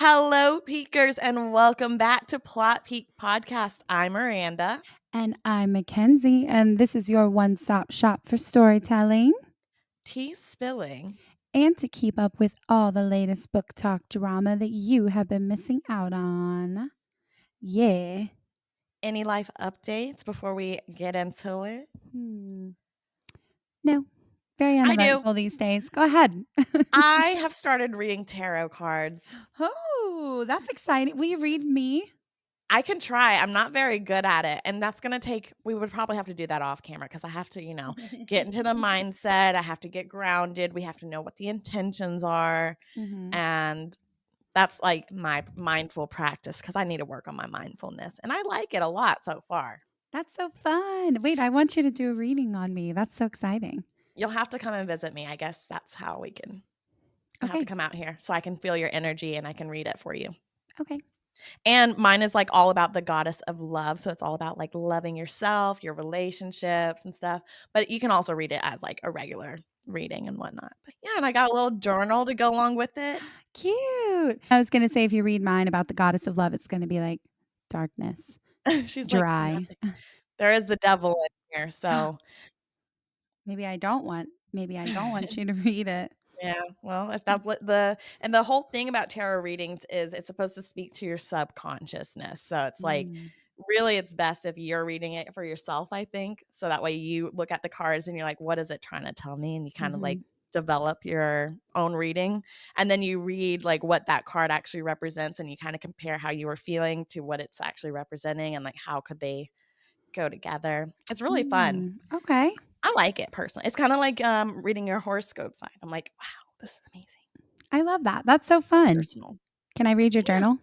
Hello, Peekers, and welcome back to Plot Peak Podcast. I'm Miranda. And I'm Mackenzie, and this is your one stop shop for storytelling Tea spilling. and to keep up with all the latest book talk drama that you have been missing out on. Yeah. Any life updates before we get into it? No, very I do. uneventful these days. Go ahead. I have started reading tarot cards. Oh, that's exciting. Will you read me? I can try. I'm not very good at it. And that's going to take, we would probably have to do that off camera because I have to, get into the mindset. I have to get grounded. We have to know what the intentions are. Mhm. And that's like my mindful practice because I need to work on my mindfulness. And I like it a lot so far. That's so fun. Wait, I want you to do a reading on me. That's so exciting. You'll have to come and visit me. I guess that's how we can. You'll have to Okay. come out here so I can feel your energy and I can read it for you. Okay. And mine is like all about the goddess of love. So it's all about like loving yourself, your relationships and stuff. But you can also read it as like a regular reading and whatnot. But yeah, and I got a little journal to go along with it. Cute. I was going to say, if you read mine about the goddess of love, it's going to be like darkness, She's like, dry. nothing. There is the devil in here. So Maybe I don't want you to read it. yeah, well, if that's what the whole thing about tarot readings is it's supposed to speak to your subconsciousness. So it's like Mm. really it's best if you're reading it for yourself, I think. So that way you look at the cards and you're like, what is it trying to tell me? And you kind of like Mhm. develop your own reading. And then you read like what that card actually represents and you kind of compare how you were feeling to what it's actually representing and like how could they go together. It's really fun. Okay. I like it personally. It's kind of like reading your horoscope sign. I'm like, wow, this is amazing. I love that. That's so So fun. personal. Can I read your Yeah. journal?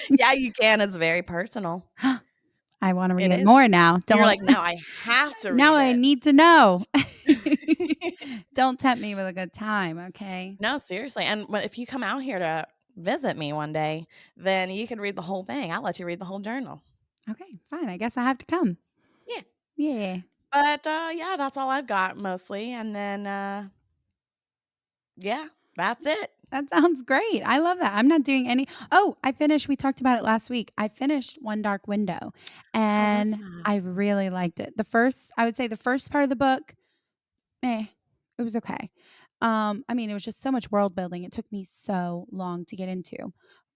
Yeah, you can. It's very personal. I wanna read It it is. more now. You're Don't like, "Now I have to now read I it." need to know. Don't tempt me with a good time, okay? No, seriously, and but if you come out here to visit me one day, then you can read the whole thing. I'll let you read the whole journal. Okay, fine. I guess I have to come. Yeah. Yeah. But, yeah, that's all I've got mostly, and then, yeah, that's it. That sounds great. I love that. I'm not doing any I finished we talked about it last week. I finished One Dark Window, How was and that? I really liked it. I would say the first part of the book, it was okay. I mean, it was just so much world building. It took me so long to get into.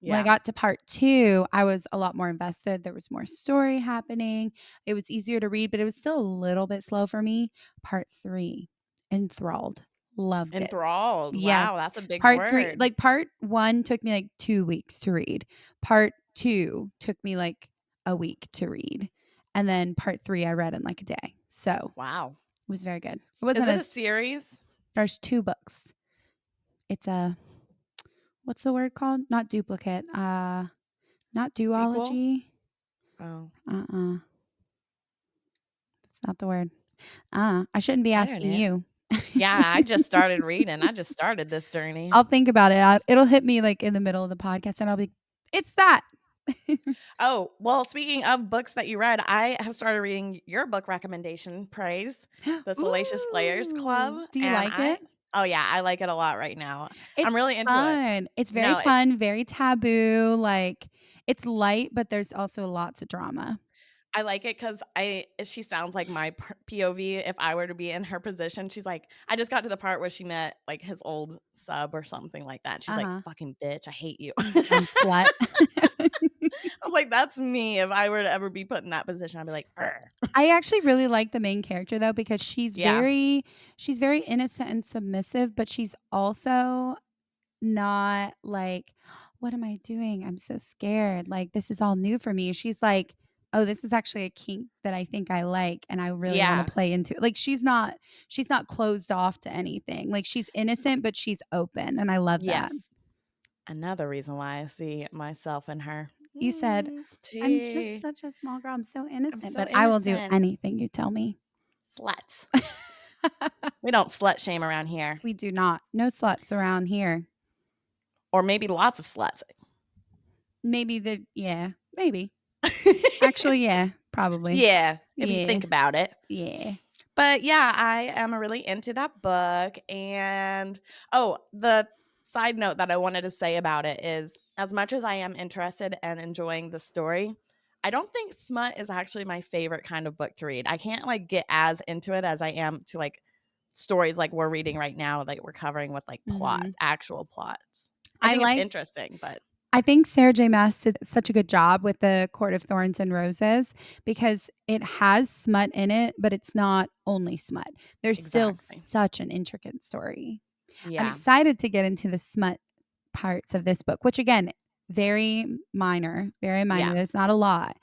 When I Yeah. got to part 2, I was a lot more invested. There was more story happening. It was easier to read, but it was still a little bit slow for me. Part 3, enthralled. Loved it. Enthralled. Yes. Wow, that's a big Part 3, word. like part 1 took me like 2 weeks to read. Part 2 took me like a week to read. And then part 3 I read in like a day. So, it Wow. was very good. It Is wasn't it a as series? there's 2 books. It's a what's the word called? Not duplicate. Not Sequel? duology. Oh, That's not the word. I shouldn't be I don't asking know. you. Yeah, I just started reading. I just started this journey. I'll think about it. It'll hit me like in the middle of the podcast and I'll be, it's that. Oh, well, speaking of books that you read, I have started reading your book recommendation, Praise, The Salacious Players Club. Ooh. Do you And like it? oh, yeah, I like it a lot right now. I'm It's really into it. fun. It's very No, fun, very taboo. Like it's light, but there's also lots of drama. I like it because she sounds like my POV if I were to be in her position. She's like, I just got to the part where she met like his old sub or something like that. She's like, Uh-huh. fucking bitch, I hate you. You dumb slut. I was like, that's me. If I were to ever be put in that position, I'd be like, "Arr." I actually really like the main character though because Yeah, she's very innocent and submissive, but she's also not like, "What am I doing? I'm so scared. Like this is all new for me." She's like, "Oh, this is actually a kink that I think I like and I really want yeah, to play into it." Like she's not closed off to anything. Like she's innocent, but she's open, and I love that. yes. Another reason why I see myself in her. You said, "I'm just Tea. such a small girl. I'm so I'm innocent, so but I will do innocent. anything you tell me." Sluts. We don't slut shame around here. We do not. No sluts around here. Or maybe lots of sluts. Maybe. Actually, yeah, probably. Yeah, if you Yeah. think about it. Yeah. But yeah, I am really into that book. And oh, the side note that I wanted to say about it is, as much as I am interested and enjoying the story, I don't think smut is actually my favorite kind of book to read. I can't like get as into it as I am to like stories like we're reading right now, like we're covering with like plots, Mhm. actual plots. I I think it's like interesting, but I think Sarah J. Maas did such a good job with the Court of Thorns and Roses because it has smut in it, but it's not only smut. There's still exactly. such an intricate story. I'm Yeah. excited to get into the smut parts of this book, which again, very minor, very minor. Yeah. There's not a lot,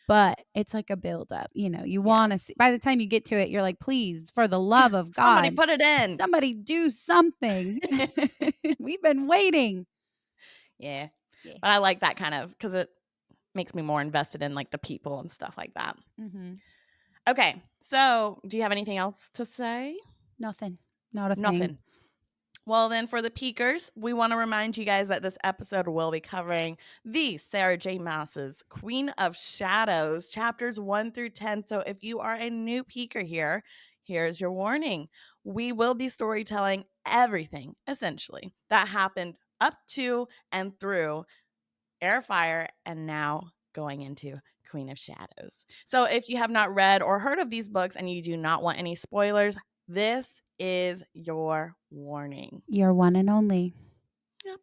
but it's like a buildup. You know, you Yeah. want to see, by the time you get to it, you're like, please, for the love of Somebody God, put it in. somebody do something. We've been waiting. Yeah. Yeah. But I like that kind of because it makes me more invested in like the people and stuff like that. Hmm. Okay. So, do you have anything else to say? Nothing. Not a thing. Nothing. Well, then, for the peekers, we want to remind you guys that this episode will be covering the Sarah J. Maas's Queen of Shadows, chapters 1 through 10. So, if you are a new peeker here, here's your warning. We will be storytelling everything, essentially, that happened up to and through Airfire and now going into Queen of Shadows. So, if you have not read or heard of these books and you do not want any spoilers, this is your warning. Your one and only. Yep.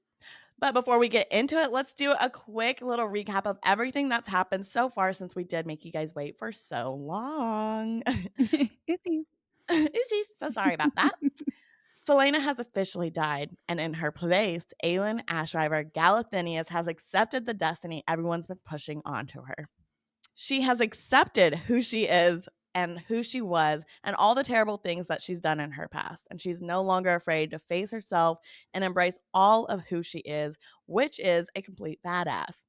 But before we get into it, let's do a quick little recap of everything that's happened so far since we did make you guys wait for so long. Oopsies. Oopsies, so sorry about that. Selena has officially died, and in her place, Aelin Ashriver Galathinius has accepted the destiny everyone's been pushing onto her. She has accepted who she is and who she was and all the terrible things that she's done in her past. And she's no longer afraid to face herself and embrace all of who she is, which is a complete badass.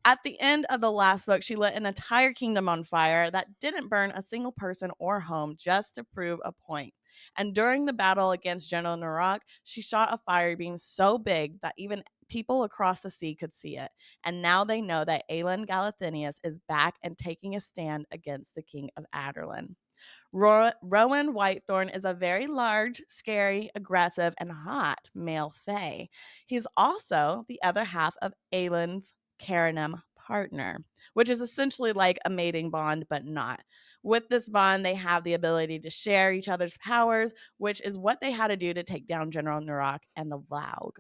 At the end of the last book, she lit an entire kingdom on fire that didn't burn a single person or home just to prove a point. And during the battle against General Narok, she shot a fire beam so big that even people across the sea could see it. And now they know that Aelin Galathinius is back and taking a stand against the King of Adarlan. Rowan Whitethorn is a very large, scary, aggressive, and hot male fae. He's also the other half of Aelin's Caranem partner, which is essentially like a mating bond, but not. With this bond, they have the ability to share each other's powers, which is what they had to do to take down General Narok and the Valg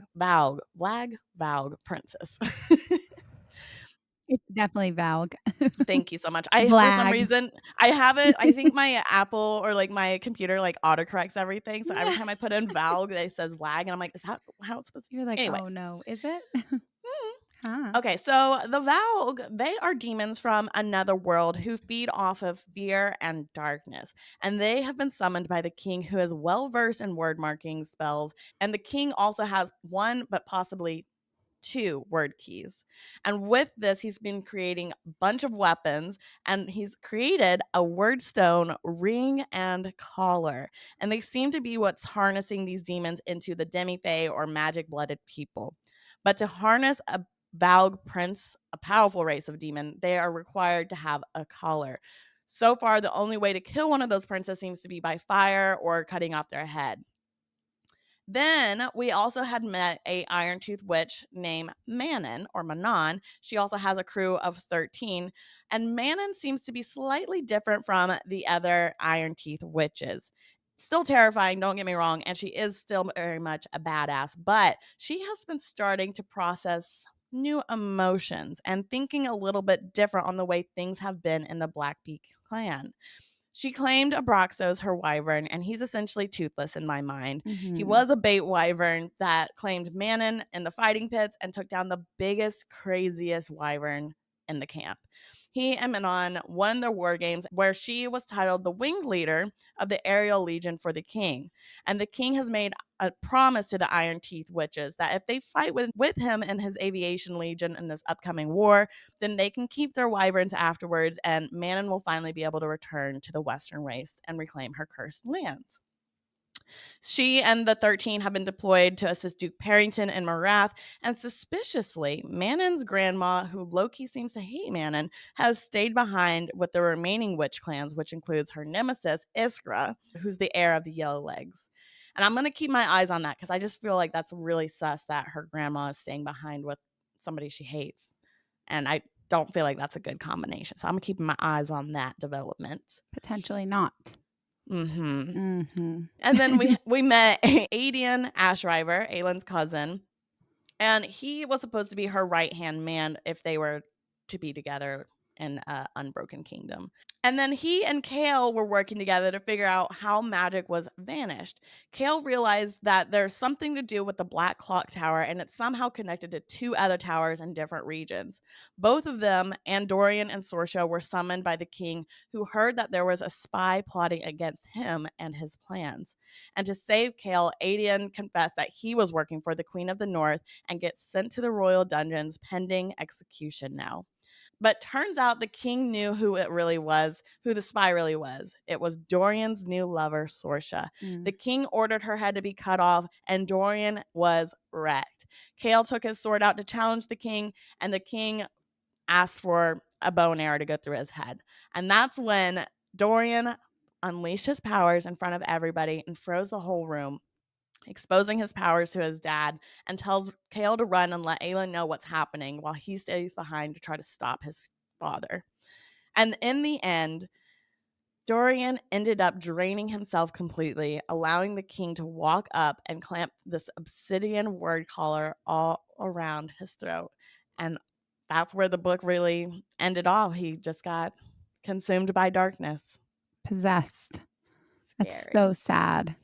princess. It's definitely Valg. Thank you so much. I for some Vlag. reason I have it. I think my Apple or like my computer like autocorrects everything. So every time I put in Valg, it says lag, and I'm like, is that how it's supposed to? You're like, "Oh, Anyways. no. Is it?" Mhm. Huh. Okay, so the Valg, they are demons from another world who feed off of fear and darkness. And they have been summoned by the king, who is well versed in word marking spells. And the king also has one, but possibly two word keys. And with this, he's been creating a bunch of weapons and he's created a wordstone ring and collar. And they seem to be what's harnessing these demons into the demi-fae or magic blooded people. But to harness a Valg prince, a powerful race of demon, they are required to have a collar. So far, the only way to kill one of those princes seems to be by fire or cutting off their head. Then we also had met a Iron Tooth witch named Manon or Manon. She also has a crew of 13. And Manon seems to be slightly different from the other Iron Teeth witches. Still terrifying, don't get me wrong, and she is still very much a badass, but she has been starting to process new emotions and thinking a little bit different on the way things have been in the Blackbeak clan. She claimed Abraxos her wyvern, and he's essentially toothless in my mind. He Mhm. was a bait wyvern that claimed Manon in the fighting pits and took down the biggest, craziest wyvern in the camp. He and Manon won their war games where she was titled the winged leader of the aerial legion for the king. And the king has made a promise to the Iron Teeth witches that if they fight with him and his aviation legion in this upcoming war, then they can keep their wyverns afterwards, and Manon will finally be able to return to the Western race and reclaim her cursed lands. She and the 13 have been deployed to assist Duke Parrington and Marath, and suspiciously, Manon's grandma, who Loki seems to hate Manon, has stayed behind with the remaining witch clans, which includes her nemesis, Iskra, who's the heir of the Yellow Legs. And I'm gonna keep my eyes on that because I just feel like that's really sus that her grandma is staying behind with somebody she hates. And I don't feel like that's a good combination. So I'm keeping my eyes on that development. Potentially not. Mm-hmm. Mhm. And then we met Aedion Ashriver, Aelin's cousin, and he was supposed to be her right hand man if they were to be together in Unbroken Kingdom. And then he and Kale were working together to figure out how magic was vanished. Kale realized that there's something to do with the Black Clock Tower, and it's somehow connected to two other towers in different regions. Both of them, Andorian and Sorsha, were summoned by the king, who heard that there was a spy plotting against him and his plans. And to save Kale, Aedion confessed that he was working for the Queen of the North and gets sent to the royal dungeons pending execution now. But turns out the king knew who it really was, who the spy really was. It was Dorian's new lover, Sorsha. The Mm. king ordered her head to be cut off, and Dorian was wrecked. Kale took his sword out to challenge the king, and the king asked for a bow and arrow to go through his head. And that's when Dorian unleashed his powers in front of everybody and froze the whole room, exposing his powers to his dad, and tells Kale to run and let Aelin know what's happening while he stays behind to try to stop his father. And in the end, Dorian ended up draining himself completely, allowing the king to walk up and clamp this obsidian word collar all around his throat. And that's where the book really ended off. He just got consumed by darkness. Possessed. That's Scary. so sad.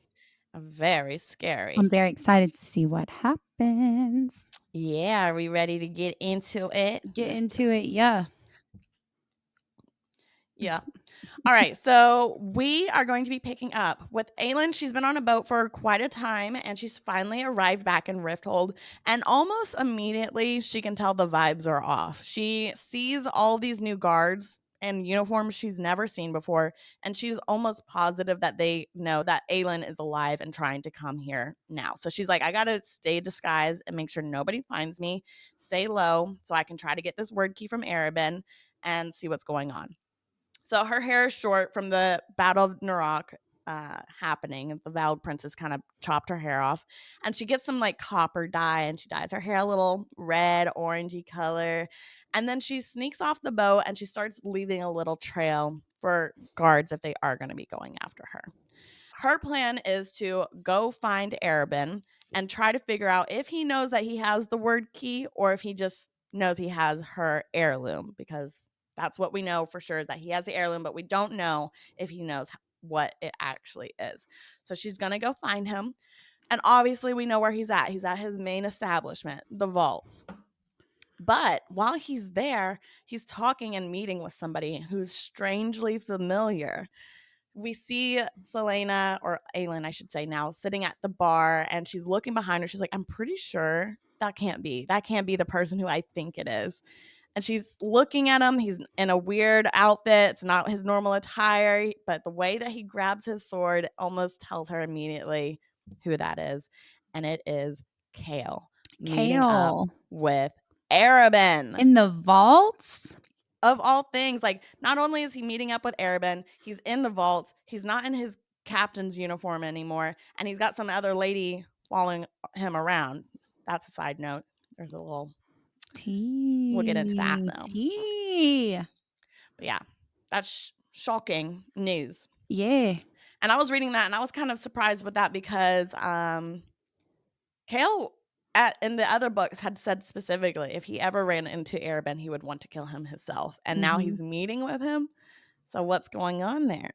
Very I'm scary. very excited to see what happens. Yeah, are we ready to get into it? Get into it, yeah. Yeah. All right, so we are going to be picking up with Aelin. She's been on a boat for quite a time, and she's finally arrived back in Rifthold. And almost immediately, she can tell the vibes are off. She sees all these new guards in uniforms she's never seen before, and she's almost positive that they know that Aelin is alive and trying to come here now. So she's like, I gotta stay disguised and make sure nobody finds me, stay low, so I can try to get this word key from Arabin and see what's going on. So her hair is short from the Battle of Narok happening. The Vald Princess kind of chopped her hair off, and she gets some like copper dye, and she dyes her hair a little red, orangey color. And then she sneaks off the boat, and she starts leaving a little trail for guards if they are going to be going after her. Her plan is to go find Arabin and try to figure out if he knows that he has the word key or if he just knows he has her heirloom, because that's what we know for sure, is that he has the heirloom, but we don't know if he knows what it actually is. So she's going to go find him. And obviously, we know where he's at. He's at his main establishment, the vaults. But while he's there, he's talking and meeting with somebody who's strangely familiar. We see Selena, or Aelin, I should say now, sitting at the bar, and she's looking behind her. She's like, I'm pretty sure that can't be. That can't be the person who I think it is. And she's looking at him. He's in a weird outfit. It's not his normal attire, but the way that he grabs his sword almost tells her immediately who that is. And it is Kale meeting up Kale. with Arabin. In the vaults? Of all things, like, not only is he meeting up with Arabin, he's in the vaults. He's not in his captain's uniform anymore, and he's got some other lady following him around. That's a side note. There's a little. We'll get into that Tea. though. Tea. But yeah, that's shocking news. Yeah. And I was reading that, and I was kind of surprised with that because Kale in the other books had said specifically if he ever ran into Arabin, he would want to kill him himself. And now Mhm. he's meeting with him. So what's going on there?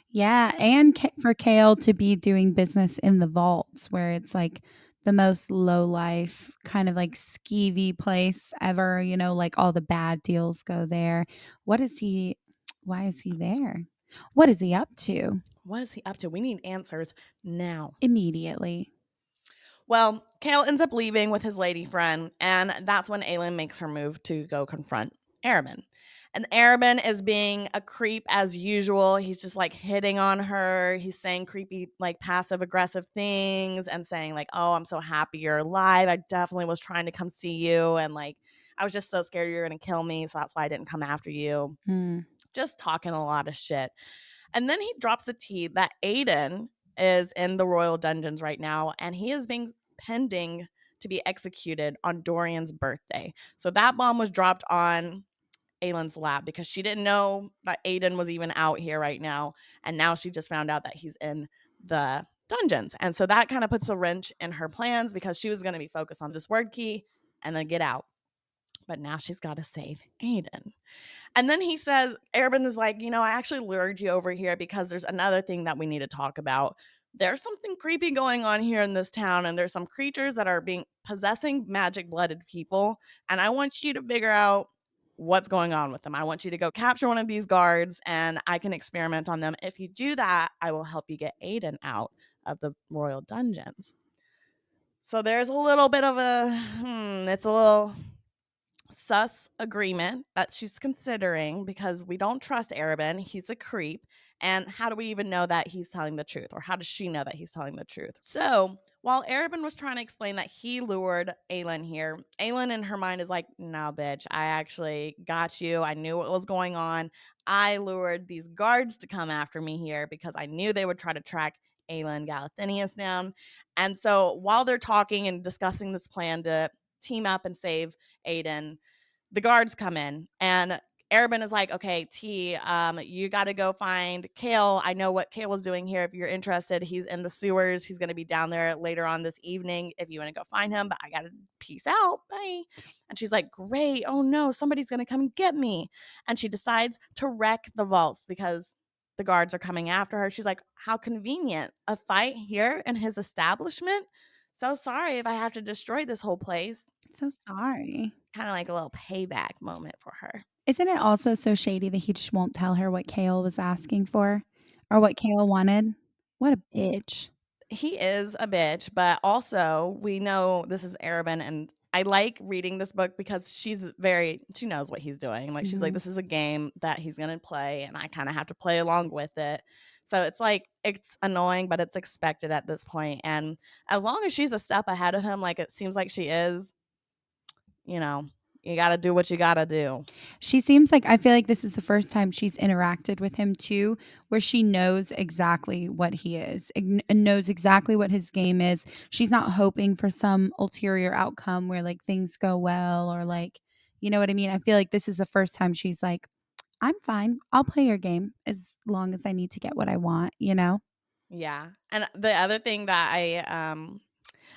Yeah, and for Kale to be doing business in the vaults where it's like the most low life kind of like skeevy place ever, like all the bad deals go there. What is he why is he there? What is he up to? What is he up to? We need answers now. Immediately. Well, Kale ends up leaving with his lady friend, and that's when Aelin makes her move to go confront Arabin. And Arabin is being a creep as usual. He's just like hitting on her. He's saying creepy, like passive aggressive things and saying, like, oh, I'm so happy you're alive. I definitely was trying to come see you. And like, I was just so scared you were going to kill me. So that's why I didn't come after you. Mm. Just talking a lot of shit. And then he drops the tea that Aiden is in the royal dungeons right now, and he is being pending to be executed on Dorian's birthday. So that bomb was dropped on Aelin's lap because she didn't know that Aiden was even out here right now. And now she just found out that he's in the dungeons. And so that kind of puts a wrench in her plans because she was going to be focused on this word key and then get out. But now she's got to save Aiden. And then he says, Arabin is like, I actually lured you over here because there's another thing that we need to talk about. There's something creepy going on here in this town, and there's some creatures that are being possessing magic blooded people. And I want you to figure out what's going on with them. I want you to go capture one of these guards, and I can experiment on them. If you do that, I will help you get Aiden out of the royal dungeons. So there's a little bit of it's a little sus agreement that she's considering because we don't trust Arabin. He's a creep. And how do we even know that he's telling the truth? Or how does she know that he's telling the truth? So while Arabin was trying to explain that he lured Aelin here, Aelin in her mind is like, no, bitch, I actually got you. I knew what was going on. I lured these guards to come after me here because I knew they would try to track Aelin Galathinius down. And so while they're talking and discussing this plan to team up and save Aiden, the guards come in and Arabin is like, okay, T, you got to go find Kale. I know what Kale is doing here. If you're interested, he's in the sewers. He's going to be down there later on this evening if you want to go find him. But I got to peace out. Bye. And she's like, great. Oh no, somebody's going to come get me. And she decides to wreck the vaults because the guards are coming after her. She's like, how convenient. A fight here in his establishment? So sorry if I have to destroy this whole place. So sorry. Kind of like a little payback moment for her. Isn't it also so shady that he just won't tell her what Kale was asking for or what Kale wanted? What a bitch. He is a bitch, but also we know this is Arabin, and I like reading this book because she knows what he's doing. Like, she's like, Mhm. this is a game that he's going to play, and I kind of have to play along with it. So it's like, it's annoying, but it's expected at this point. And as long as she's a step ahead of him, like it seems like she is, you know, you got to do what you got to do. She seems like I feel like this is the first time she's interacted with him too, where she knows exactly what he is, and knows exactly what his game is. She's not hoping for some ulterior outcome where like things go well or like, you know what I mean? I feel like this is the first time she's like, I'm fine. I'll play your game as long as I need to get what I want, you know? Yeah. And the other thing that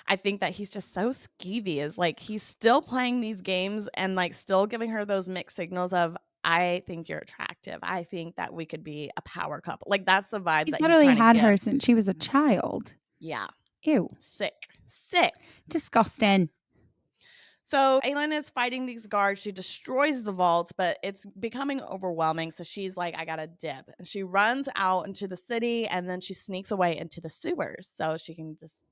I think that he's just so skeevy is like he's still playing these games and like still giving her those mixed signals of I think you're attractive. I think that we could be a power couple. Like that's the vibes He's that he's literally trying to had give. her since she was a child. Yeah. Ew. Sick. Sick. Disgusting. So Aelin is fighting these guards. She destroys the vaults, but it's becoming overwhelming. So she's like, I gotta dip. And she runs out into the city and then she sneaks away into the sewers so she can just,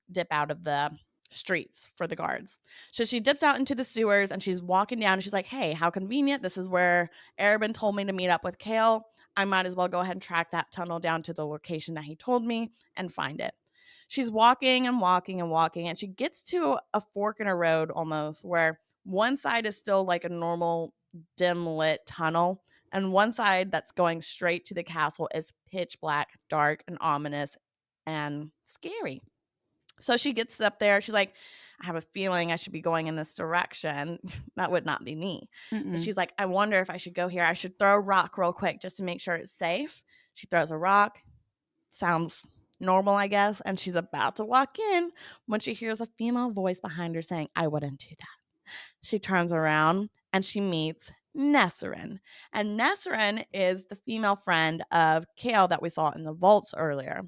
dip out of the streets for the guards. So she dips out into the sewers and she's walking down and she's like, hey, how convenient. This is where Arabin told me to meet up with Kale. I might as well go ahead and track that tunnel down to the location that he told me and find it. She's walking and walking and walking, and she gets to a fork in a road almost where one side is still like a normal dim lit tunnel, and one side that's going straight to the castle is pitch black, dark, and ominous and scary. So she gets up there. She's like, I have a feeling I should be going in this direction. That would not be me. But Mm-mm. she's like, I wonder if I should go here. I should throw a rock real quick just to make sure it's safe. She throws a rock. Sounds normal, I guess. And she's about to walk in when she hears a female voice behind her saying, I wouldn't do that. She turns around and she meets Nesserin. And Nesserin is the female friend of Kale that we saw in the vaults earlier.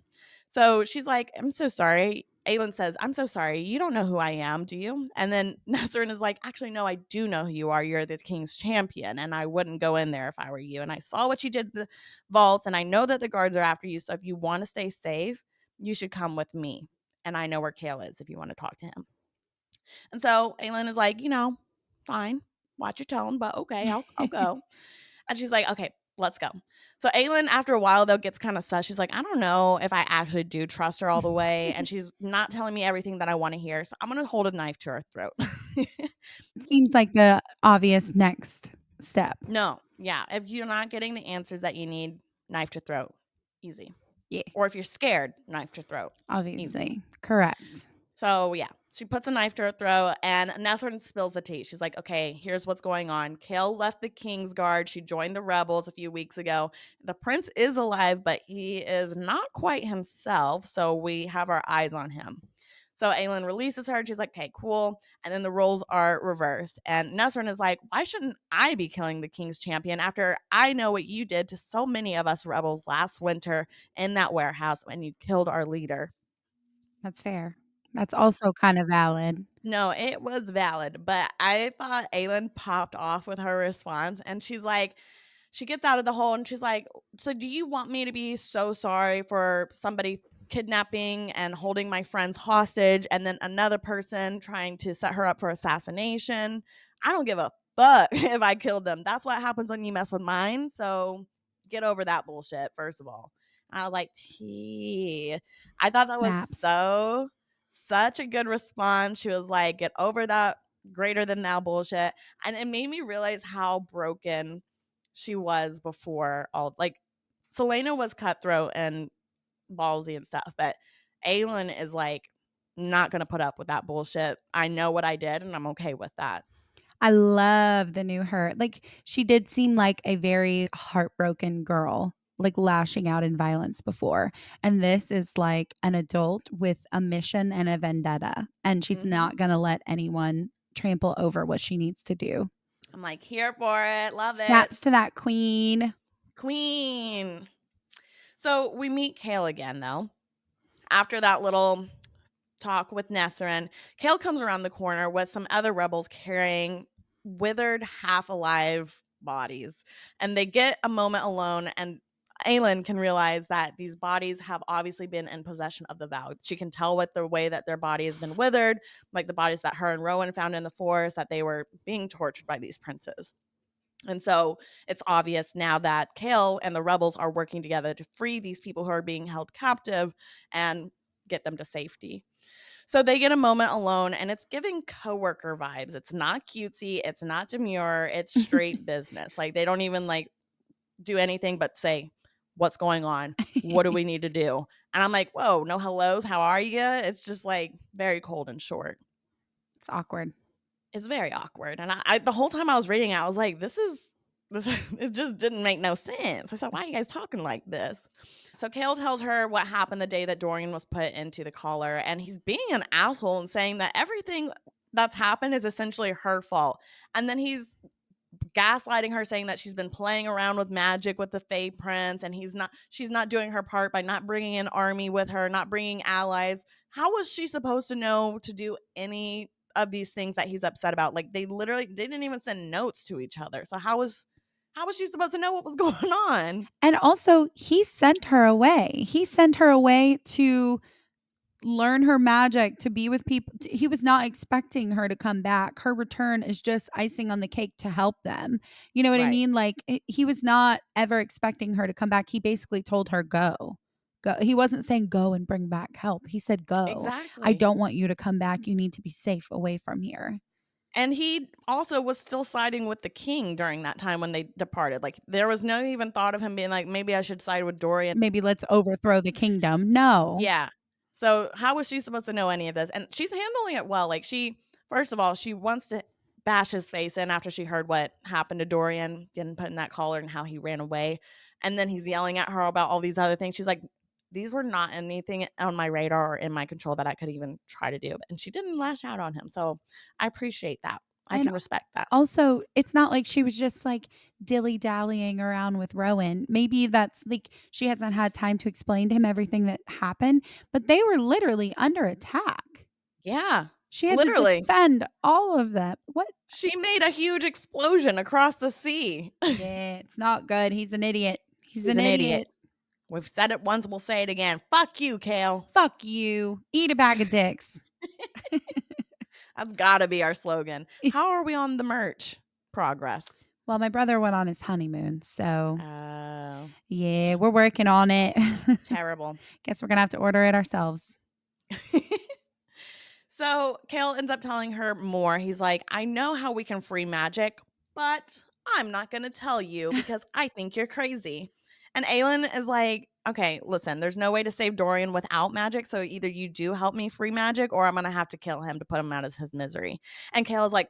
So she's like, I'm so sorry. Aelin says, I'm so sorry. You don't know who I am, do you? And then Nesserin is like, actually, no, I do know who you are. You're the king's champion, and I wouldn't go in there if I were you. And I saw what you did in the vaults, and I know that the guards are after you. So if you want to stay safe, you should come with me. And I know where Kale is if you want to talk to him. And so Aelin is like, fine, watch your tone, but okay, I'll go. And she's like, okay, let's go. So Aelin, after a while, though, gets kind of sus. She's like, I don't know if I actually do trust her all the way. And she's not telling me everything that I want to hear. So I'm going to hold a knife to her throat. Seems like the obvious next step. No. Yeah. If you're not getting the answers that you need, knife to throat. Easy. Yeah, Or if you're scared, knife to throat. Easy. obviously. Correct. So yeah, she puts a knife to her throat, and Nesrin spills the tea. She's like, "Okay, here's what's going on. Kale left the King's Guard. She joined the rebels a few weeks ago. The prince is alive, but he is not quite himself. So we have our eyes on him." So Aelin releases her, and she's like, "Okay, cool." And then the roles are reversed, and Nesrin is like, "Why shouldn't I be killing the King's champion after I know what you did to so many of us rebels last winter in that warehouse when you killed our leader?" That's fair. That's also kind of valid. No, it was valid, but I thought Aylin popped off with her response, and she's like she gets out of the hole and she's like, "So do you want me to be so sorry for somebody kidnapping and holding my friends hostage and then another person trying to set her up for assassination? I don't give a fuck if I killed them. That's what happens when you mess with mine. So get over that bullshit, first of all." And I was like, "T." I thought that was Snaps. such a good response. She was like, "Get over that greater than thou bullshit." And it made me realize how broken she was before all like Selena was cutthroat and ballsy and stuff, but Aelin is like not gonna put up with that bullshit. I know what I did and I'm okay with that. I love the new her. Like, she did seem like a very heartbroken girl, like lashing out in violence before. And this is like an adult with a mission and a vendetta. And she's Hmm. not going to let anyone trample over what she needs to do. I'm like here for it, love it. Snaps to that queen. Queen. So we meet Kale again though. After that little talk with Nesrin, Kale comes around the corner with some other rebels carrying withered, half alive bodies. And they get a moment alone, and Aelin can realize that these bodies have obviously been in possession of the vow. She can tell with the way that their body has been withered, like the bodies that her and Rowan found in the forest, that they were being tortured by these princes. And so it's obvious now that Kale and the rebels are working together to free these people who are being held captive and get them to safety. So they get a moment alone and it's giving coworker vibes. It's not cutesy, it's not demure, it's straight business. Like they don't even like do anything but say, "What's going on? What do we need to do?" And I'm like, "Whoa, no hellos, how are you?" It's just like very cold and short. It's awkward. It's very awkward. And I the whole time I was reading it, I was like, this it just didn't make no sense. I said, "Why are you guys talking like this?" So Kale tells her what happened the day that Dorian was put into the collar, and he's being an asshole and saying that everything that's happened is essentially her fault. And then he's gaslighting her, saying that she's been playing around with magic with the Fae Prince, and she's not doing her part by not bringing an army with her, not bringing allies. How was she supposed to know to do any of these things that he's upset about? Like they didn't even send notes to each other. So how was she supposed to know what was going on? And also, he sent her away. He sent her away to learn her magic, to be with people. He was not expecting her to come back. Her return is just icing on the cake to help them. You know what I Right. mean? Like, he was not ever expecting her to come back. He basically told her, go. Go. He wasn't saying go and bring back help. He said, go. I Exactly. don't want you to come back. You need to be safe away from here. And he also was still siding with the king during that time when they departed. Like there was no even thought of him being like, maybe I should side with Dorian. Maybe let's overthrow the kingdom. No. Yeah. So how was she supposed to know any of this? And she's handling it well. Like first of all, she wants to bash his face in after she heard what happened to Dorian getting put in that collar and how he ran away. And then he's yelling at her about all these other things. She's like, these were not anything on my radar or in my control that I could even try to do. And she didn't lash out on him. So I appreciate that. I And can respect that. also, it's not like she was just like dilly-dallying around with Rowan. Maybe that's like she hasn't had time to explain to him everything that happened, but they were literally under attack. Yeah. She had to Literally. defend all of them. What? She made a huge explosion across the sea. Yeah, it's not good. He's an idiot. He's He's an an idiot. idiot. We've said it once, we'll say it again. Fuck you, Kale. Fuck you. Eat a bag of dicks. That's gotta be our slogan. How are we on the merch progress? Well, my brother went on his honeymoon, so Oh, yeah, we're working on it. terrible. Guess we're gonna have to order it ourselves. So Kale ends up telling her more. He's like, I know how we can free magic, but I'm not gonna tell you because I think you're crazy. And Aelin is like, okay, listen, there's no way to save Dorian without magic. So either you do help me free magic or I'm going to have to kill him to put him out of his misery. And Kale's like,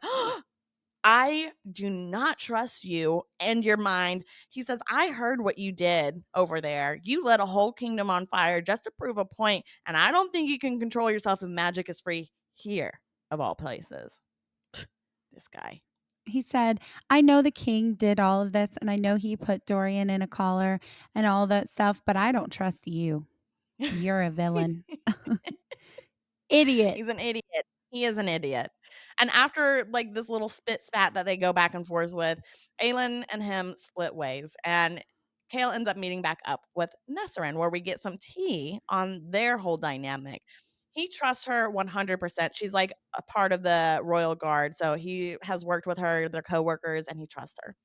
I do not trust you and your mind. He says, I heard what you did over there. You lit a whole kingdom on fire just to prove a point, and I don't think you can control yourself if magic is free here, of all places. This guy. He said, I know the king did all of this and I know he put Dorian in a collar and all that stuff, but I don't trust you. You're a villain. Idiot. He's an idiot. He is an idiot. And after like this little spit spat that they go back and forth with, Aelin and him split ways. And Kale ends up meeting back up with Nesserin, where we get some tea on their whole dynamic. He trusts her 100%. She's like a part of the royal guard. So he has worked with her, their coworkers, and he trusts her.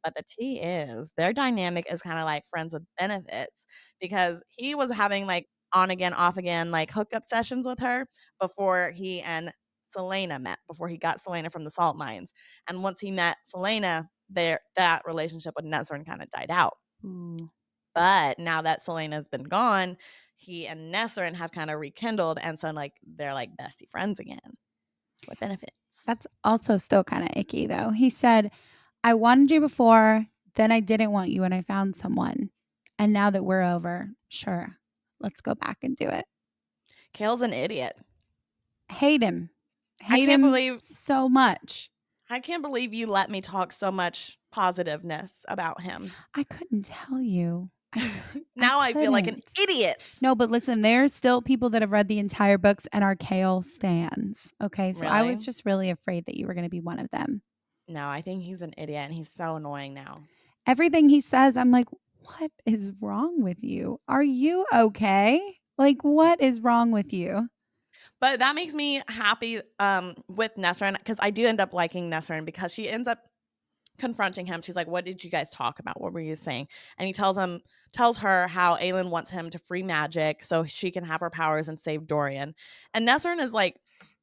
But the tea is their dynamic is kind of like friends with benefits because he was having like on again, off again, like hookup sessions with her before he and Selena met, before he got Selena from the salt mines. And once he met Selena, that relationship with Nesrin kind of died out. Ooh, But now that Selena's been gone, he and Nesrin have kind of rekindled, and so like they're like bestie friends again with benefits. that's also still kind of icky, though. He said, I wanted you before, then I didn't want you when I found someone. And now that we're over, sure, let's go back and do it. Kale's an idiot. Hate him. I Hate can't him believe so much. I can't believe you let me talk so much positiveness about him. I couldn't tell you. Now I feel like an couldn't. idiot. No, but listen, there's still people that have read the entire books and are Kale stans. Okay. So I Really? was just really afraid that you were going to be one of them. No, I think he's an idiot and he's so annoying now. Everything he says, I'm like, what is wrong with you? Are you okay? Like, what is wrong with you? But that makes me happy with Nesrin because I do end up liking Nesrin because she ends up confronting him. She's like, "What did you guys talk about? What were you saying?" And he tells her how Aelin wants him to free magic so she can have her powers and save Dorian. And Nesrin is like,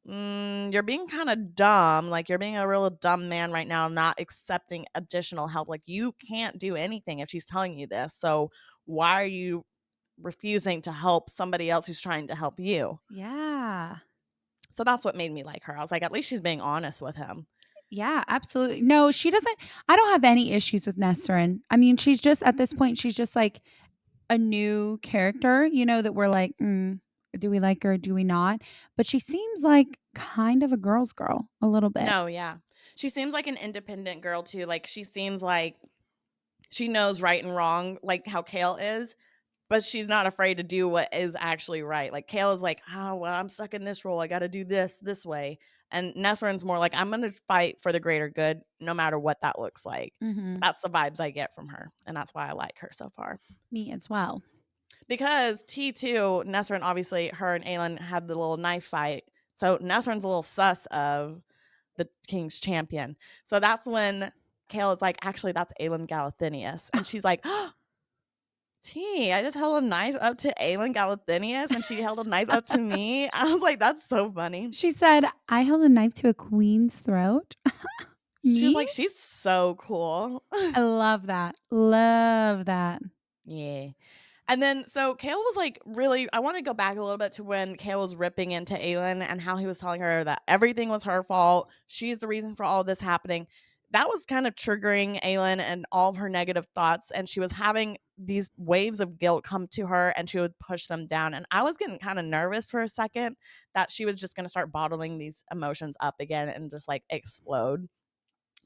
"You're being kind of dumb. Like you're being a real dumb man right now, not accepting additional help. Like you can't do anything if she's telling you this. So why are you refusing to help somebody else who's trying to help you?" Yeah. So that's what made me like her. I was like, at least she's being honest with him. Yeah, absolutely. No, she doesn't. I don't have any issues with Nesrin. I mean, she's just at this point, she's just like a new character, that we're like, do we like her? Do we not? But she seems like kind of a girl's girl a little bit. No, yeah. She seems like an independent girl too. Like she seems like she knows right and wrong, like how Kale is, but she's not afraid to do what is actually right. Like Kale is like, oh well, I'm stuck in this role. I got to do this way. And Nesrin's more like, I'm gonna fight for the greater good, no matter what that looks like. Hmm. That's the vibes I get from her, and that's why I like her so far. Me as well. Because T2, Nesrin, obviously, her and Aelin had the little knife fight. So Nesrin's a little sus of the King's champion. So that's when Kale is like, actually, that's Aelin Galathynius. And she's like, T, I just held a knife up to Aelin Galathynius and she held a knife up to me. I was like, that's so funny. She said, I held a knife to a queen's throat. She was Me? like, she's so cool. I love that. Love that. Yeah. And then so Kale was like really I want to go back a little bit to when Kale was ripping into Aelin and how he was telling her that everything was her fault. She's the reason for all this happening. That was kind of triggering Aelin and all of her negative thoughts. And she was having these waves of guilt come to her and she would push them down. And I was getting kind of nervous for a second that she was just going to start bottling these emotions up again and just like explode.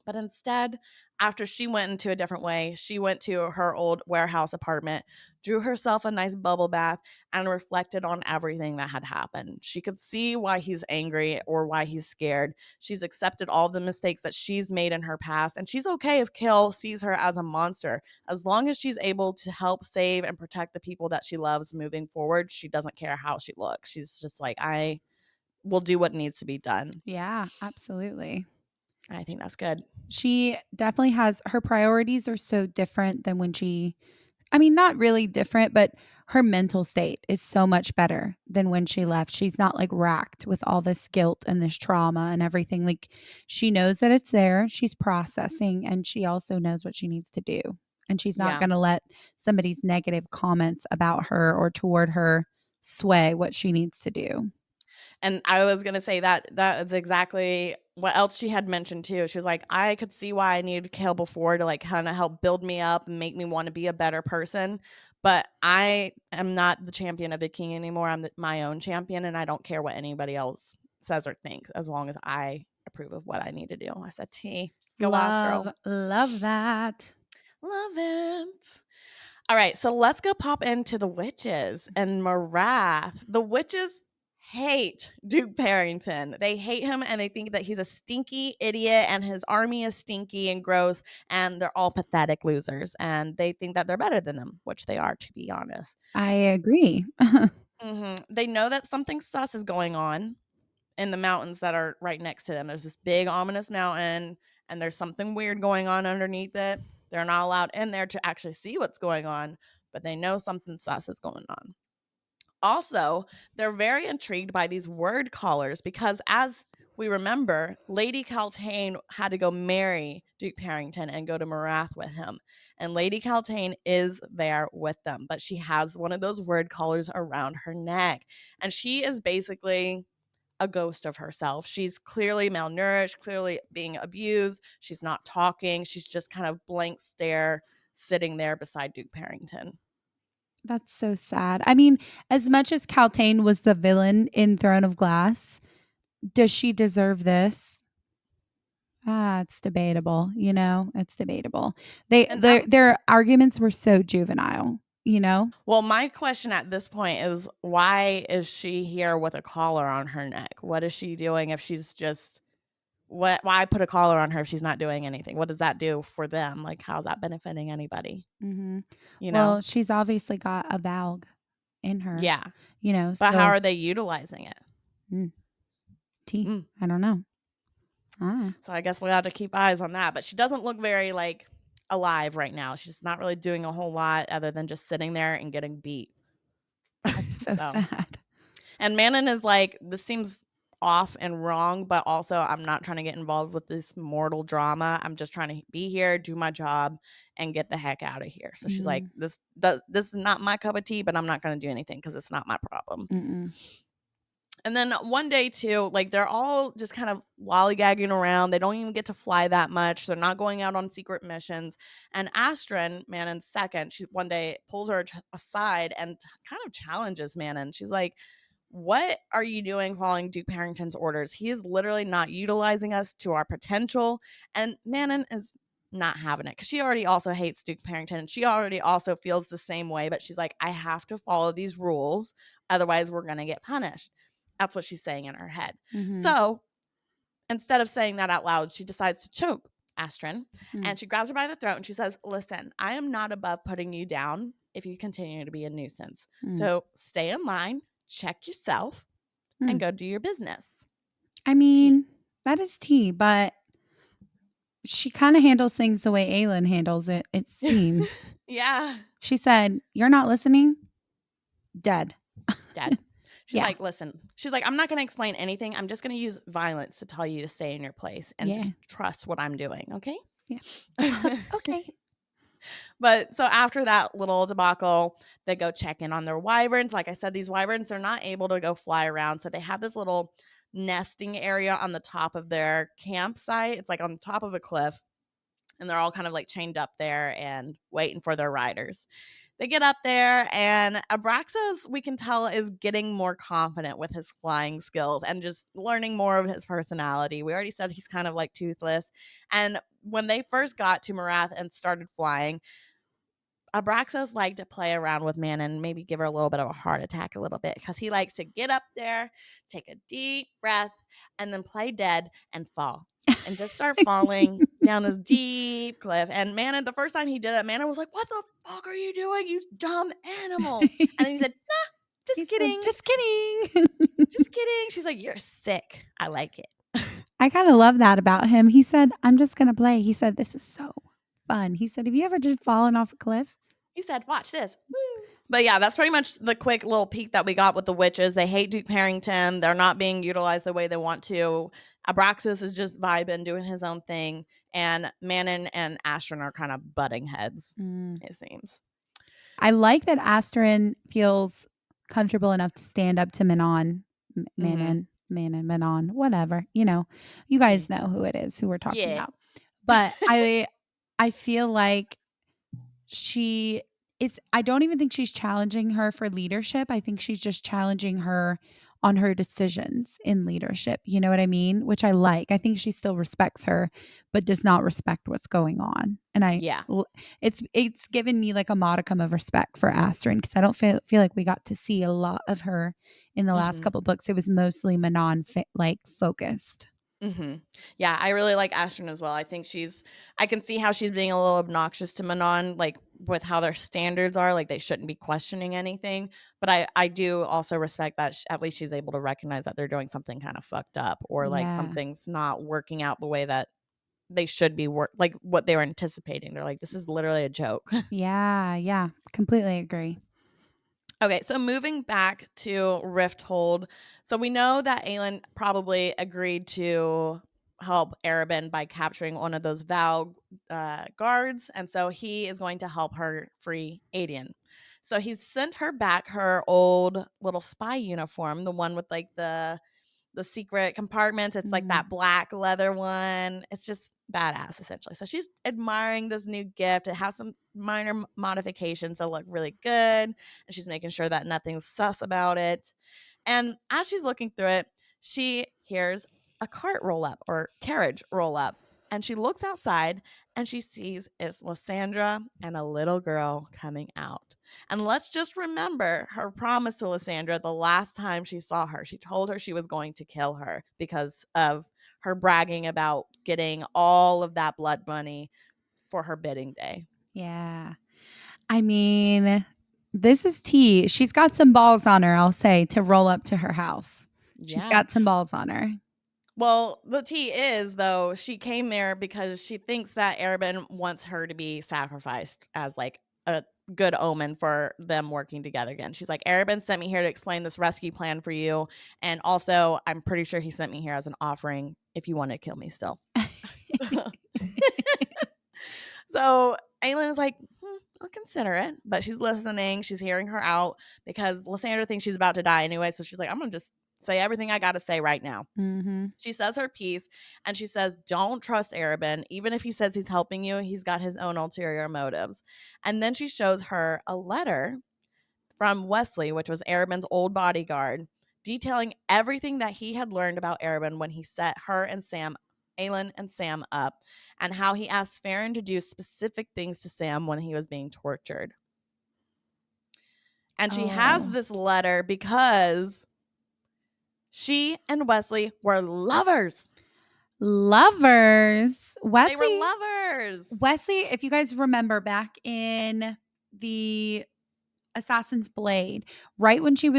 But instead, after she went into a different way, she went to her old warehouse apartment, drew herself a nice bubble bath, and reflected on everything that had happened. She could see why he's angry or why he's scared. She's accepted all the mistakes that she's made in her past, and she's okay if Kale sees her as a monster. As long as she's able to help save and protect the people that she loves moving forward, she doesn't care how she looks. She's just like, I will do what needs to be done. Yeah, absolutely. And I think that's good. She definitely has her priorities are so different than when I mean, not really different, but her mental state is so much better than when she left. She's not like racked with all this guilt and this trauma and everything. Like she knows that it's there, she's processing, and she also knows what she needs to do. and she's not Yeah. gonna let somebody's negative comments about her or toward her sway what she needs to do. And I was gonna say that is exactly what else she had mentioned too. She was like, "I could see why I needed Kale before to, like, kinda help build me up and make me wanna be a better person, but I am not the champion of the king anymore. I'm my own champion, and I don't care what anybody else says or thinks as long as I approve of what I need to do." I said, "T, go Wild Love, girl." love that. Love it. All right, so let's go pop into the witches and Marath. The witches hate Duke Parrington. They hate him and they think that he's a stinky idiot and his army is stinky and gross and they're all pathetic losers and they think that they're better than them, which they are, to be honest. I agree. They know that something sus is going on in the mountains that are right next to them. There's this big ominous mountain and there's something weird going on underneath it. They're not allowed in there to actually see what's going on, but they know something sus is going on. Also, they're very intrigued by these word callers because, as we remember, Lady Caltaine had to go marry Duke Parrington and go to Marath with him. And Lady Caltaine is there with them, but she has one of those word callers around her neck. And she is basically a ghost of herself. She's clearly malnourished, clearly being abused. She's not talking. She's just kind of blank stare sitting there beside Duke Parrington. That's so sad. I mean, as much as Caltaine was the villain in Throne of Glass, does she deserve this? It's debatable, it's debatable. They And their arguments were so juvenile. well, my question at this point is why is she here with a collar on her neck? What is she doing if she's just why put a collar on her if she's not doing anything? What does that do for them? Like how's that benefiting anybody? Mhm. You know? Well, she's obviously got a Valg in her, Yeah. But how so are they utilizing it? mm, T. Mm. I don't know. Ah. So I guess we'll have to keep eyes on that. But she doesn't look very like alive right now. She's not really doing a whole lot other than just sitting there and getting beat. That's so So sad. and Manon is like, this seems off and wrong, but also I'm not trying to get involved with this mortal drama. I'm just trying to be here, do my job, and get the heck out of here. So she's like, Mhm. this is not my cup of tea, but I'm not going to do anything because it's not my problem. Mm-mm. And then one day too, like they're all just kind of lollygagging around. They don't even get to fly that much. They're not going out on secret missions. And Astrid, Manon's second, she one day pulls her aside and kind of challenges Manon. She's like, what are you doing following Duke Parrington's orders? He is literally not utilizing us to our potential. And Manon is not having it because she already also hates Duke Parrington and she already also feels the same way. But she's like, I have to follow these rules. Otherwise, we're going to get punished. That's what she's saying in her head. Mhm. So instead of saying that out loud, she decides to choke Astrid Mm. and she grabs her by the throat and she says, listen, I am not above putting you down if you continue to be a nuisance. Mm. So stay in line, check yourself, and Mm. go do your business. I Tea. mean, that is tea, but she kinda handles things the way Aelin handles it, it seems. Yeah. She said, "You're not listening? Dead." Dead. She's Yeah. like, listen, she's like, I'm not going to explain anything. I'm just going to use violence to tell you to stay in your place and Yeah. just trust what I'm doing. Okay. Yeah. Okay. But so after that little debacle, they go check in on their wyverns. Like I said, these wyverns, they're not able to go fly around. So they have this little nesting area on the top of their campsite. It's like on top of a cliff. And they're all kind of like chained up there and waiting for their riders. They get up there, and Abraxas, we can tell, is getting more confident with his flying skills and just learning more of his personality. We already said he's kind of like toothless. And when they first got to Marath and started flying, Abraxas liked to play around with Manon and maybe give her a little bit of a heart attack a little bit because he likes to get up there, take a deep breath, and then play dead and fall and just start falling down this deep cliff. And Manon, the first time he did it, Manon was like, what the fuck are you doing, you dumb animal? And then he said, nah, He just said, kidding. "Just kidding." Just kidding. She's like, you're sick. I like it. I kinda love that about him. He said, "I'm just gonna play." He said, "This is so fun." He said, "Have you ever just fallen off a cliff?" He said, "Watch this." Woo. But yeah, that's pretty much the quick little peek that we got with the witches. They hate Duke Harrington. They're not being utilized the way they want to. Abraxas is just vibing, doing his own thing, and Manon and Astrid are kind of butting heads, Mm. it seems. I like that Astrid feels comfortable enough to stand up to Manon, Mm-hmm. Manon, whatever. You Mm. guys know who it is, who we're talking Yeah. about. But I feel like she is I don't even think she's challenging her for leadership. I think she's just challenging her on her decisions in leadership. You know what I mean? Which I like. I think she still respects her, but does not respect what's going on. And Yeah. it's given me like a modicum of respect for Astrid because I don't feel like we got to see a lot of her in the last Mm-hmm. couple books. It was mostly Manon like focused. Mm-hmm. Yeah, I really like Astrid as well. I can see how she's being a little obnoxious to Manon, like with how their standards are, like they shouldn't be questioning anything. But I do also respect that at least she's able to recognize that they're doing something kind of fucked up or like Yeah. something's not working out the way that they should be like what they were anticipating. They're like, this is literally a joke. Yeah. Yeah. Completely agree. Okay, so moving back to Rifthold. So we know that Aelin probably agreed to help Arabin by capturing one of those Val guards, and so he is going to help her free Adian. So he's sent her back her old little spy uniform, the one with like the secret compartments. It's like Mm. that black leather one. It's just badass, essentially. So she's admiring this new gift. It has some minor modifications that look really good, and she's making sure that nothing's sus about it. And as she's looking through it, she hears a cart roll up or carriage roll up. And she looks outside and she sees it's Lysandra and a little girl coming out. And let's just remember her promise to Lysandra the last time she saw her. She told her she was going to kill her because of her bragging about getting all of that blood money for her bidding day. Yeah. I mean, this is tea. She's got some balls on her, I'll say, to roll up to her house. She's Yeah. got some balls on her. Well, the tea is, though, she came there because she thinks that Arabin wants her to be sacrificed as like a good omen for them working together again. She's like, Arabin sent me here to explain this rescue plan for you. And also, I'm pretty sure he sent me here as an offering if you want to kill me still. so, so Aelin is like, I'll consider it. But she's listening. She's hearing her out because Lysandra thinks she's about to die anyway. So she's like, I'm going to just say everything I got to say right now. Mm-hmm. She says her piece and she says, don't trust Arabin. Even if he says he's helping you, he's got his own ulterior motives. And then she shows her a letter from Wesley, which was Arabin's old bodyguard, detailing everything that he had learned about Arabin when he set her and Sam, Aelin and Sam up, and how he asked Farron to do specific things to Sam when he was being tortured. And she has Oh. this letter because she and Wesley were lovers. Lovers. They were lovers. Wesley, if you guys remember back in the Assassin's Blade, right when she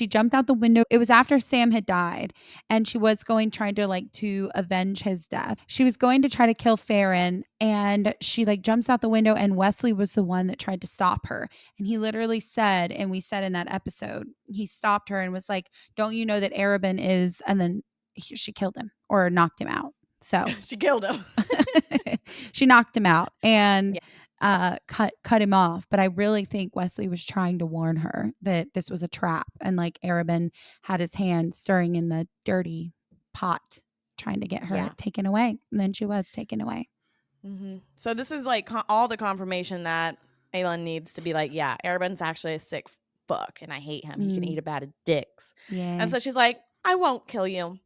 jumped out the window. It was after Sam had died and she was trying to to avenge his death. She was going to try to kill Farron and she jumps out the window and Wesley was the one that tried to stop her. And he literally said, and we said in that episode, he stopped her and was like, don't you know that Arabin is, and then she killed him or knocked him out. So she killed him. she knocked him out and yeah. cut him off. But I really think Wesley was trying to warn her that this was a trap, and Arabin had his hand stirring in the dirty pot, trying to get her taken away. And then she was taken away. Mm-hmm. So this is all the confirmation that Aelin needs to be like, yeah, Arabin's actually a sick fuck, and I hate him. He can eat a bag of dicks. Yeah. And so she's like, I won't kill you.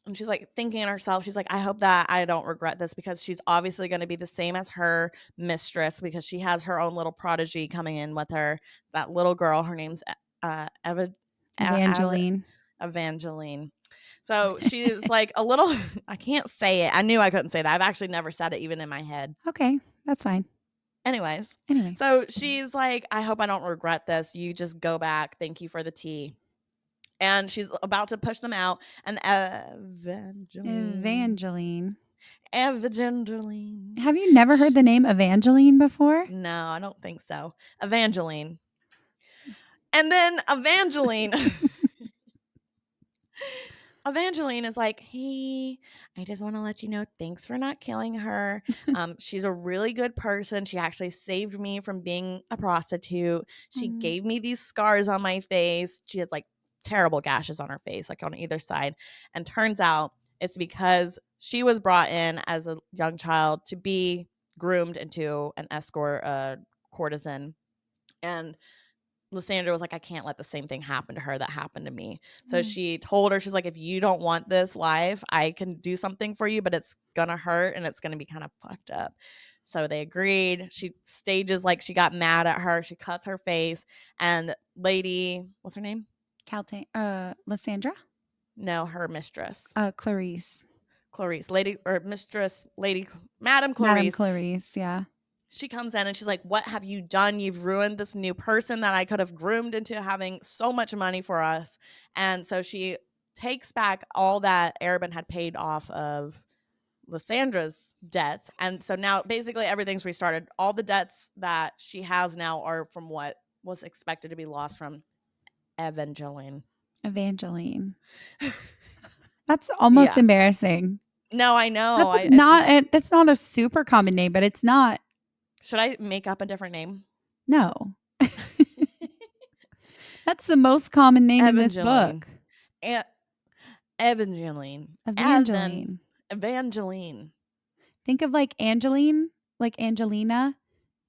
And she's thinking in herself, she's like, I hope that I don't regret this because she's obviously going to be the same as her mistress because she has her own little prodigy coming in with her. That little girl, her name's Evangeline. Evangeline. So she's a little, I can't say it. I knew I couldn't say that. I've actually never said it even in my head. Okay, that's fine. Anyways. Anyway. So she's like, I hope I don't regret this. You just go back. Thank you for the tea. And she's about to push them out. And Evangeline Evangeline. Have you never heard Sh the name Evangeline before? No, I don't think so. Evangeline. And then Evangeline Evangeline is like, "Hey, I just wanna let you know, thanks for not killing her. She's a really good person. She actually saved me from being a prostitute. She Mm, gave me these scars on my face." She has, like, terrible gashes on her face, like, on either side, and turns out it's because she was brought in as a young child to be groomed into an escort, courtesan, and Lysandra was like, "I can't let the same thing happen to her that happened to me." So mm, she told her, she's like, "If you don't want this life, I can do something for you, but it's gonna hurt and it's gonna be kind of fucked up." So they agreed. She stages like she got mad at her. She cuts her face, and Lady, what's her name? Lysandra? No, her mistress, Clarice. Clarice, Lady or Mistress, Lady, Madame Madame Clarice. Clarice, yeah. She comes in and she's like, "What have you done? You've ruined this new person that I could have groomed into having so much money for us." And so she takes back all that Arabin had paid off of Lysandra's debts. And so now basically everything's restarted. All the debts that she has now are from what was expected to be lost from Evangeline. Evangeline. That's almost Yeah. embarrassing. No, I know. That's I it's not that's not a super common name, but it's not. should I make up a different name? No. That's the most common name in this Evangeline. book. E- Evangeline. Evangeline. Evangeline. Think of like Angeline, like Angelina,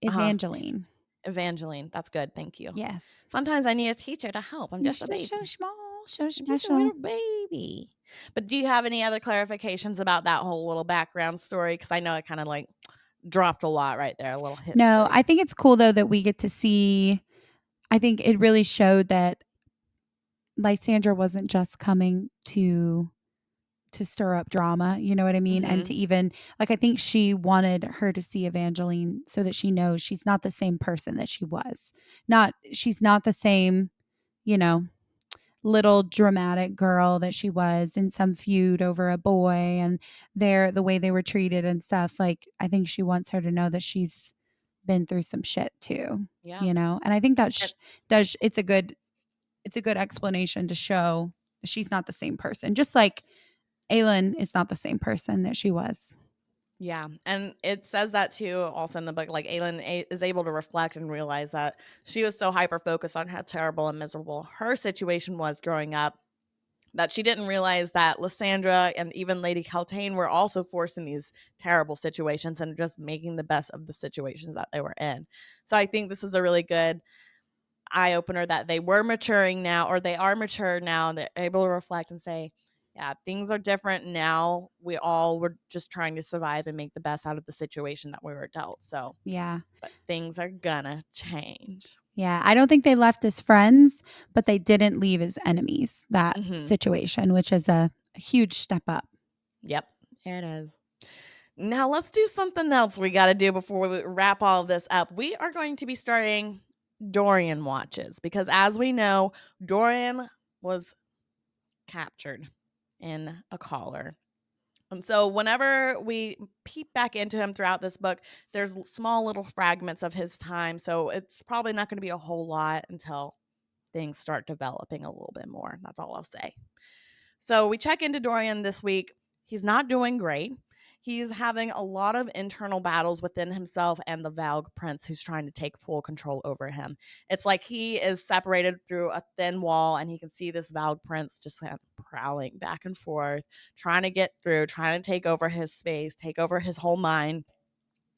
Uh-huh. Evangeline. Evangeline. That's good. Thank you. Yes. Sometimes I need a teacher to help. I'm You're just a just so baby. small, so I'm just a special. little baby. But do you have any other clarifications about that whole little background story? Because I know it kind of like dropped a lot right there, a little No, history. I think it's cool though that we get to see. I think it really showed that Lysandra wasn't just coming to stir up drama, you know what I mean? And Mm-hmm. to even like I think she wanted her to see Evangeline so that she knows she's not the same person that she was. Not she's not the same, you know, little dramatic girl that she was in some feud over a boy and the way they were treated and stuff. Like I think she wants her to know that she's been through some shit too, Yeah. you know? And I think that And, does it's a good explanation to show she's not the same person. Just like Aelin is not the same person that she was. yeah. And it says that too also in the book. Like is able to reflect and realize that she was so hyper focused on how terrible and miserable her situation was growing up that she didn't realize that Lysandra and even Lady Caltaine were also forced in these terrible situations and just making the best of the situations that they were in. So I think this is a really good eye opener that they were maturing now, or they are mature now. They're able to reflect and say, yeah, things are different now. We all were just trying to survive and make the best out of the situation that we were dealt. So, Yeah. but things are gonna change. Yeah. I don't think they left as friends, but they didn't leave as enemies, that Hmm. situation, which is a huge step up. Yep, it is. Now let's do something else we got to do before we wrap all of this up. We are going to be starting Dorian watches because, as we know, Dorian was captured in a collar. And so, whenever we peep back into him throughout this book, there's small little fragments of his time. So, it's probably not going to be a whole lot until things start developing a little bit more. That's all I'll say. So we check into Dorian this week. He's not doing great. He's having a lot of internal battles within himself and the Valg Prince who's trying to take full control over him. It's like he is separated through a thin wall and he can see this Valg Prince just kind of prowling back and forth, trying to get through, trying to take over his space, take over his whole mind.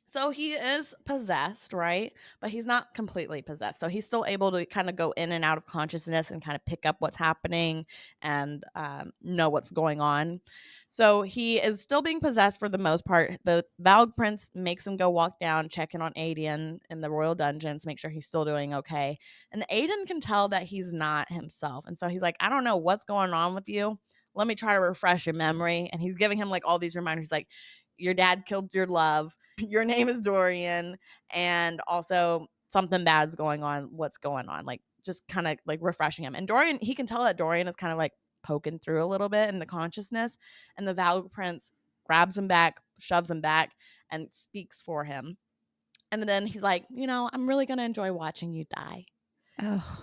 So he is possessed, right? But he's not completely possessed. So he's still able to kind of go in and out of consciousness and kind of pick up what's happening and know what's going on. So he is still being possessed for the most part. The Valg Prince makes him go walk down, check in on Aiden in the royal dungeons, make sure he's still doing okay. And Aiden can tell that he's not himself. And so he's like, I don't know what's going on with you. Let me try to refresh your memory. And he's giving him like all these reminders like, your dad killed your love, your name is Dorian, and also something bad's going on. What's going on? Like just kind of like refreshing him. And Dorian, he can tell that Dorian is kind of like poking through a little bit in the consciousness, and the Valg Prince grabs him back, shoves him back, and speaks for him. And then he's like, I'm really going to enjoy watching you die. Oh,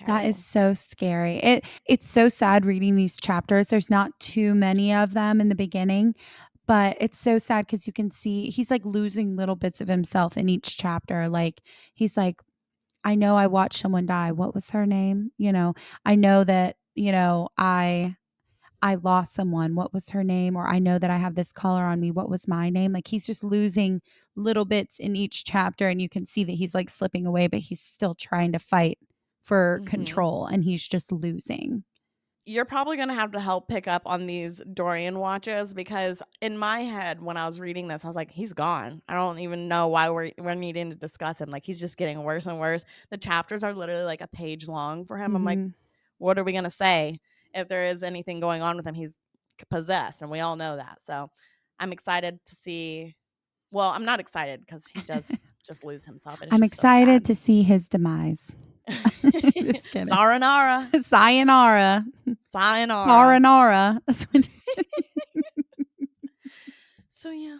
that is Terrible. so scary. It's so sad reading these chapters. There's not too many of them in the beginning, but it's so sad because you can see he's like losing little bits of himself in each chapter. Like he's like, I know I watched someone die. What was her name? I know that, I lost someone. What was her name? Or I know that I have this collar on me. What was my name? Like he's just losing little bits in each chapter. And you can see that he's like slipping away, but he's still trying to fight for Hmm. control and he's just losing. You're probably going to have to help pick up on these Dorian watches because in my head, when I was reading this, I was like, he's gone. I don't even know why we're needing to discuss him. Like, he's just getting worse and worse. The chapters are literally like a page long for him. I'm like, Hmm. what are we going to say if there is anything going on with him? He's possessed, and we all know that. So I'm excited to see. Well, I'm not excited because he does just lose himself, and it's I'm just so excited sad. to see his demise. Just kidding. Saranara. Sayonara. Sayonara. Saranara. That's what So, yeah.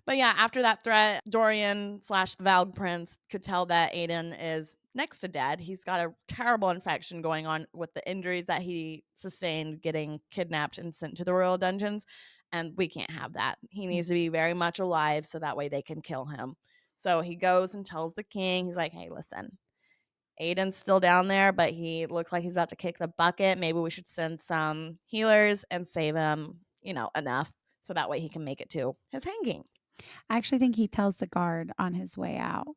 But yeah, after that threat, Dorian slash Valg Prince could tell that Aiden is next to dead. He's got a terrible infection going on with the injuries that he sustained getting kidnapped and sent to the royal dungeons. And we can't have that. He needs to be very much alive so that way they can kill him. So he goes and tells the king, he's like, hey, listen, Aiden's still down there, but he looks like he's about to kick the bucket. Maybe we should send some healers and save him, enough so that way he can make it to his hanging. I actually think he tells the guard on his way out.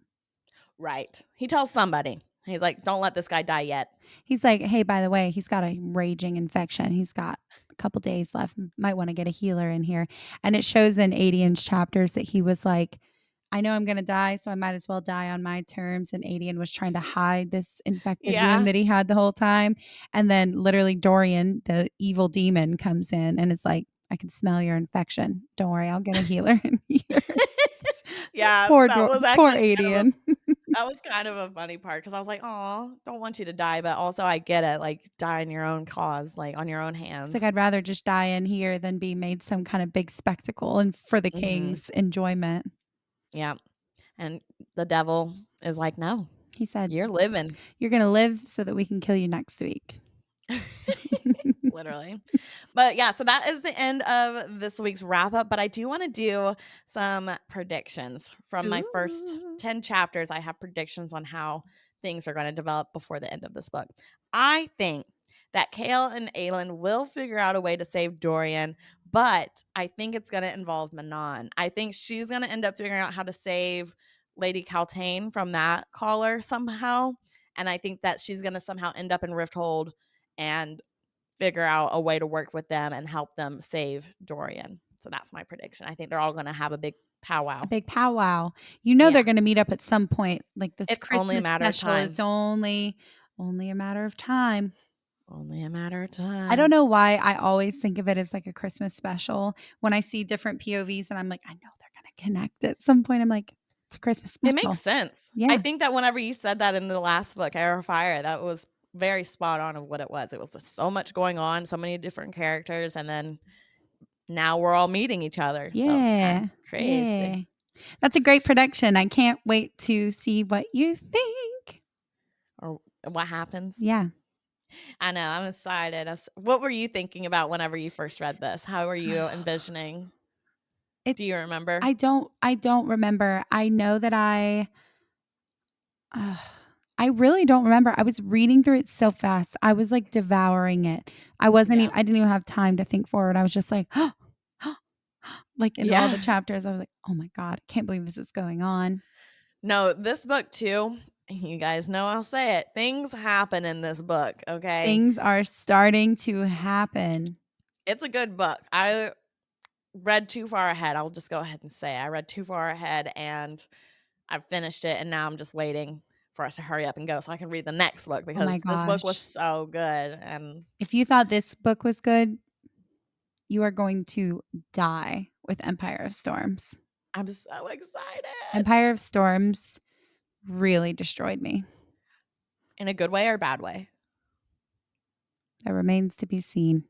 Right. He tells somebody. He's like, don't let this guy die yet. He's like, "Hey, by the way, he's got a raging infection. He's got a couple days left. Might want to get a healer in here." And it shows in Adian's chapters that he was like, "I know I'm going to die, so I might as well die on my terms." And Adian was trying to hide this infected wound Yeah. that he had the whole time. And then literally Dorian, the evil demon, comes in and is like, "I can smell your infection. Don't worry, I'll get a healer in here." Yeah, Poor Adian. that was kind of a funny part because I was like, oh, don't want you to die, but also I get it. Like, die in your own cause, like on your own It's like hands. I'd rather just die in here than be made some kind of big spectacle and for the Hmm. king's enjoyment. Yeah. And the devil is like, no, He said, you're living. "You're going to live so that we can kill you next week." Literally. But yeah, so that is the end of this week's wrap up. But I do want to do some predictions from my first Ooh. 10 chapters. I have predictions on how things are going to develop before the end of this book. I think that Kale and Aelin will figure out a way to save Dorian, but I think it's going to involve Manon. I think she's going to end up figuring out how to save Lady Caltaine from that collar somehow. And I think that she's going to somehow end up in Rifthold and figure out a way to work with them and help them save Dorian. So that's my prediction. I think they're all going to have a big A powwow. big powwow. You know they're Yeah. gonna meet up at some point. Like this It's only a Christmas matter of special is time. only a matter of time. Only a matter of I don't time. know why I always think of it as like a Christmas special when I see different POVs and I'm like, I know they're gonna connect at some point. I'm like, it's a Christmas It makes special. sense. I Yeah. think that whenever you said that in the last book, Air of Fire, that was very spot on of what it was. It was just so much going on, so many different characters, and then now we're all meeting each other. So it's kind Yeah. of crazy. Yeah. That's a great production. I can't wait to see what you think. Or what happens. Yeah. I know. I'm excited. What were you thinking about whenever you first read this? How were you envisioning? Do It's you remember? I don't remember. I know that uh, I really don't remember. I was reading through it so fast. I was like devouring it. Yeah. I didn't even have time to think forward. I was just like, like in all the Yeah. chapters, I was like, "Oh my god, I can't believe this is going on." No, this book too, you guys know I'll say it. Things happen in this book, okay? Things are starting to happen. It's a good book. I read too far ahead. I'll just go ahead and say I read too far ahead and I've finished it and now I'm just waiting for us to hurry up and go so I can read the next book Oh my because this book was gosh. so good and If you thought this book was good, you are going to die with Empire of Storms. I'm so excited. Empire of Storms really destroyed me. In a good way or bad way? That remains to be seen.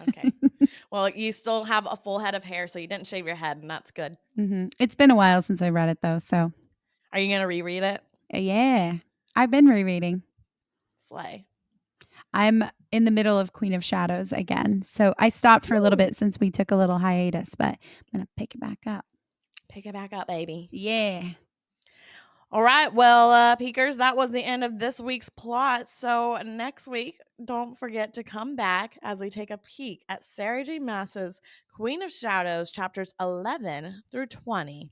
Okay. Well, you still have a full head of hair, so you didn't shave your head, and that's good. It's been a while since I read it though, so Are you gonna reread it? yeah. I've been rereading. Slay. I'm in the middle of Queen of Shadows again. So I stopped for a little Woo! bit since we took a little hiatus, but I'm going to pick it back up. Pick it back up, baby. Yeah. All right. Well, Peekers, that was the end of this week's plot. So next week, don't forget to come back as we take a peek at Sarah J. Maas's Queen of Shadows, chapters 11 through 20.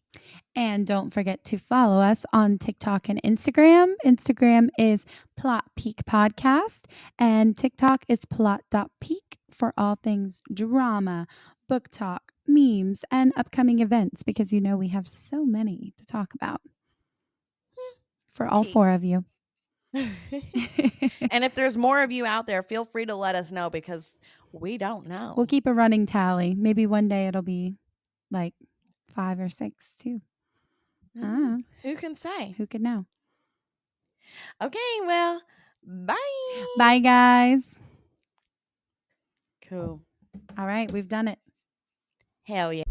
And don't forget to follow us on TikTok and Instagram. Instagram is Plot Peak Podcast, and TikTok is plot.peak for all things drama, book talk, memes, and upcoming events because you know we have so many to talk about for all Tea. 4 of you. And if there's more of you out there, feel free to let us know because we don't know. We'll keep a running tally. Maybe one day it'll be like 5 or 6 too. Who can say? Who could know? Okay, well, bye. Bye, guys. Cool. All right, we've done it. Hell yeah.